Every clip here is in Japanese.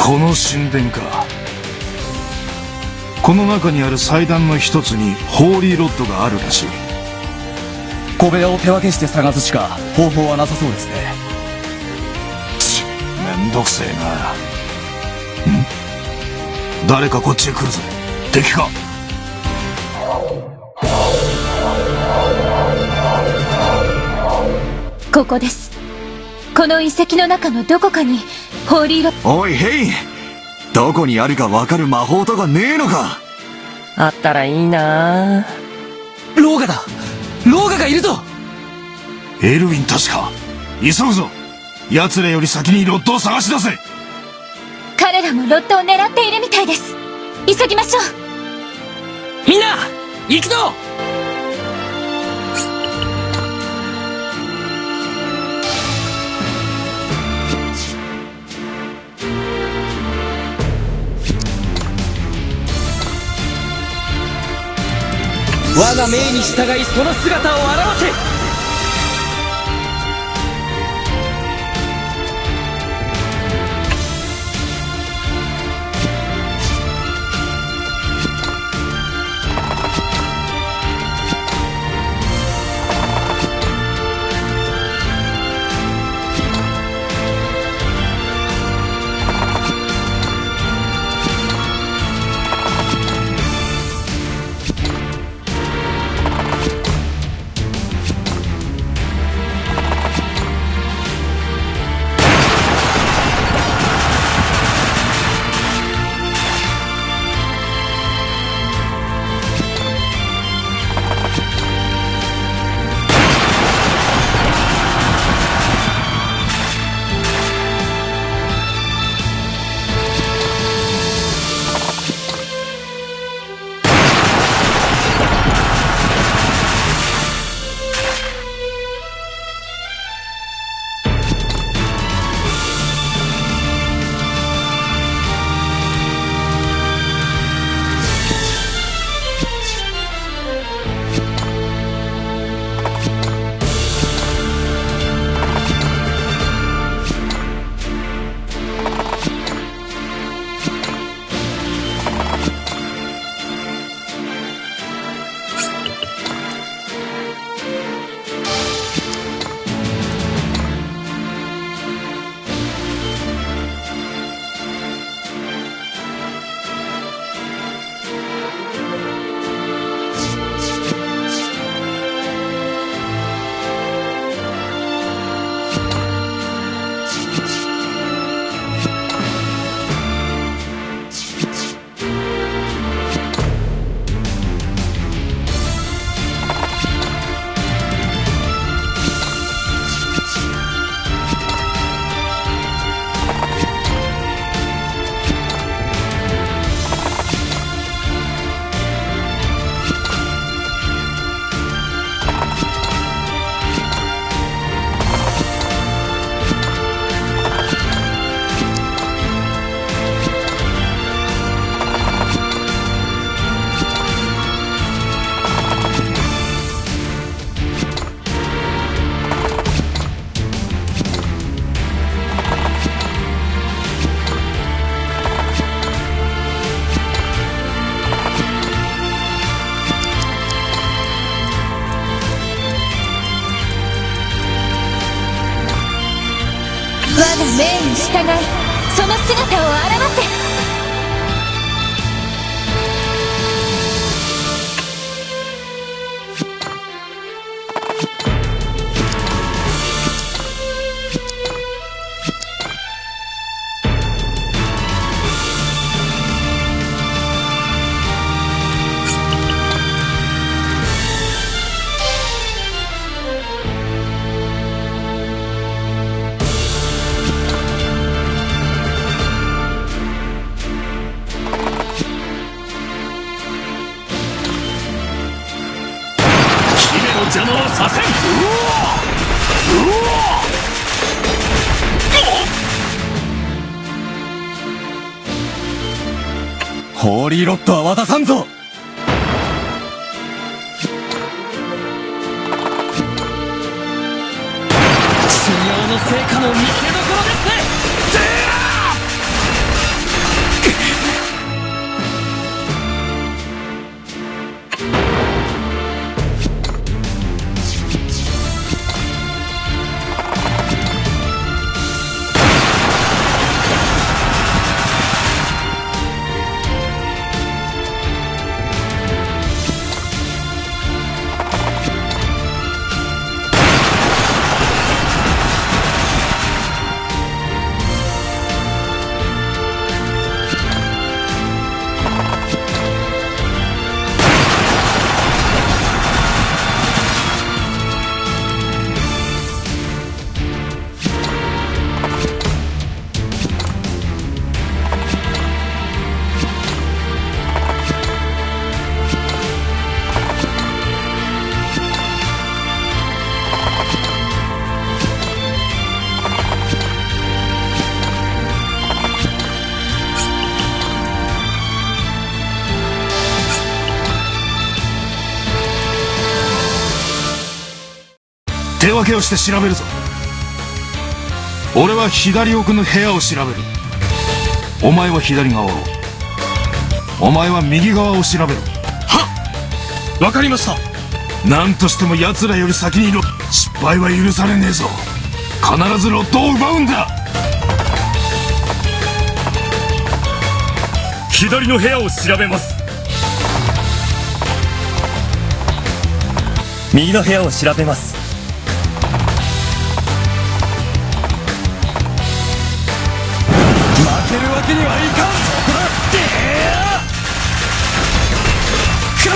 この神殿か。この中にある祭壇の一つにホーリーロッドがあるらしい。小部屋を手分けして探すしか方法はなさそうですね。めんどくせえな。誰かこっちへ来るぜ。敵か。ここです。この遺跡の中のどこかにホーリーロッド。おいヘイ、どこにあるかわかる魔法とかねえのか。あったらいいな。ローガだ。ローガがいるぞ。エルウィン確か。急ぐぞ。奴らより先にロッドを探し出せ。彼らもロッドを狙っているみたいです。急ぎましょう。みんな行くぞ。我が命に従いその姿を現せ。我が命に従いその姿を現せ。邪魔はさせん。ホーリーロッドは渡さんぞ。修行の成果の見せ所ですね。手分けをして調べるぞ。俺は左奥の部屋を調べる。お前は左側を、お前は右側を調べる。わかりました。何としても奴らより先にいろ。失敗は許されねえぞ。必ずロッドを奪うんだ。左の部屋を調べます。右の部屋を調べます。負けるわけにはいかん。そこだ。来る。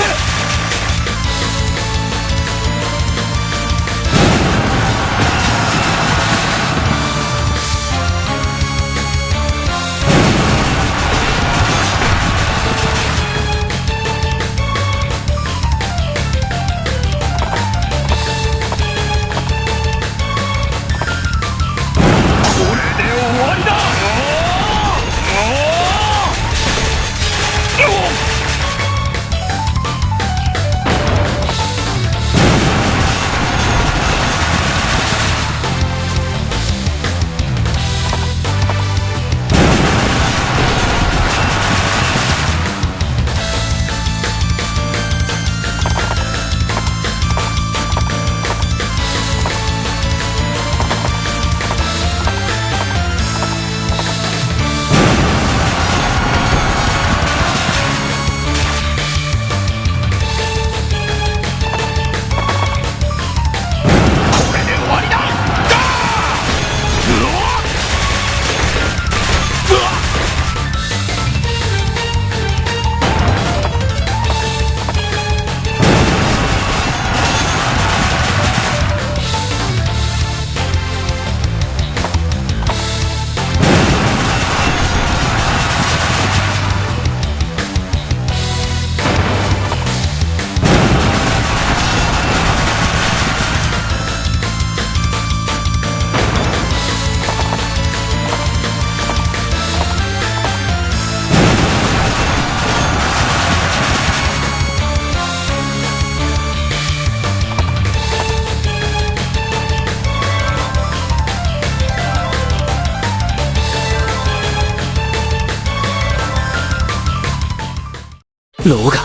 ローガ、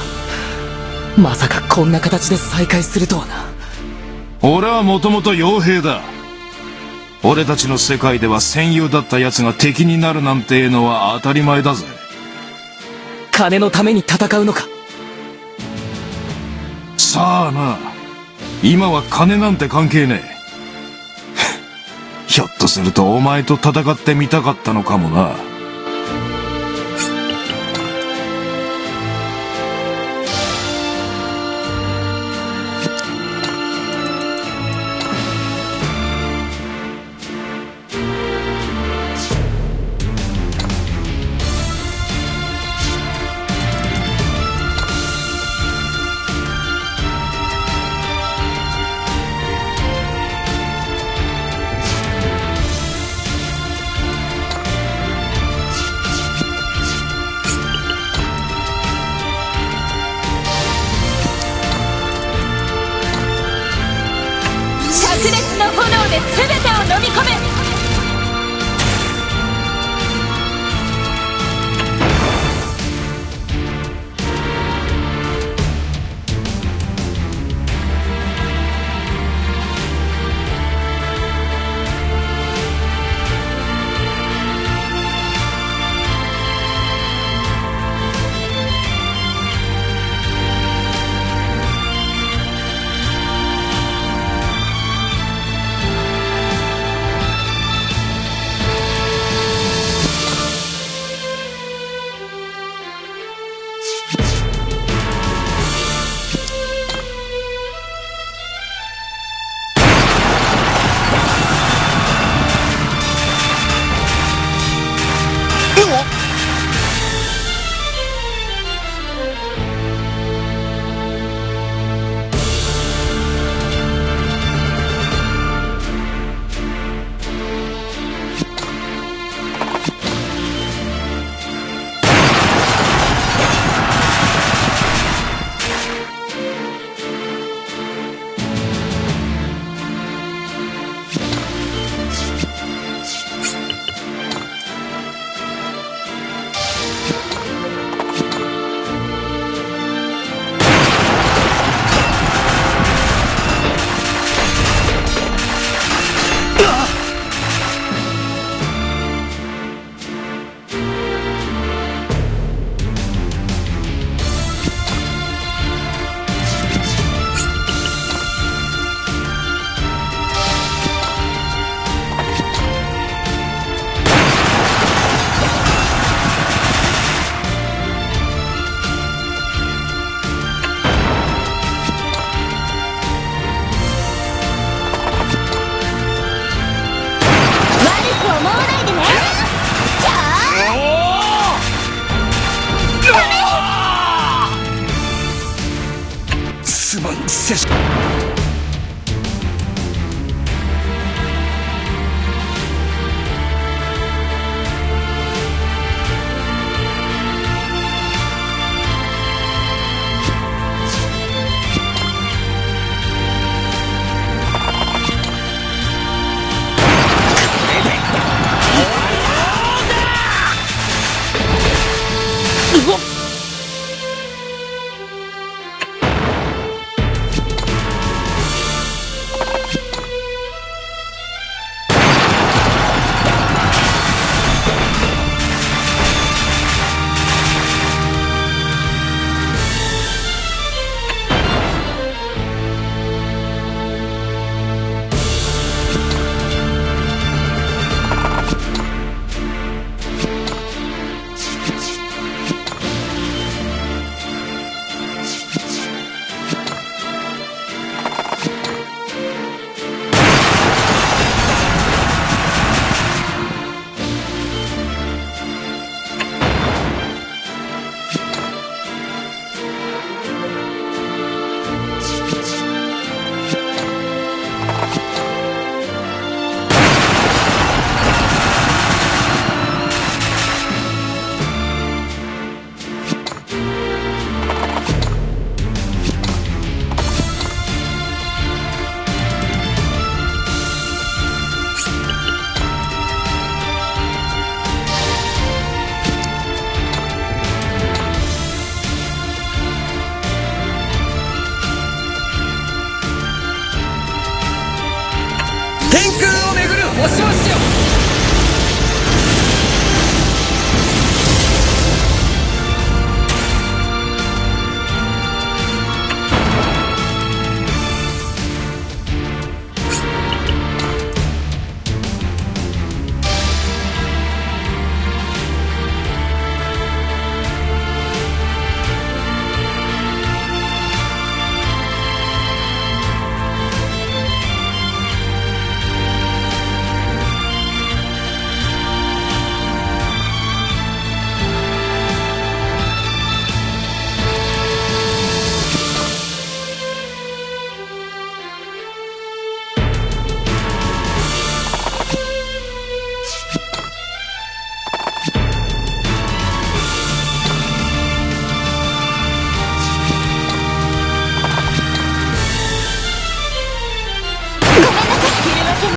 まさかこんな形で再会するとはな。俺はもともと傭兵だ。俺たちの世界では戦友だった奴が敵になるなんてのは当たり前だぜ。金のために戦うのか。さあな、今は金なんて関係ねえ。ひょっとするとお前と戦ってみたかったのかもな。せし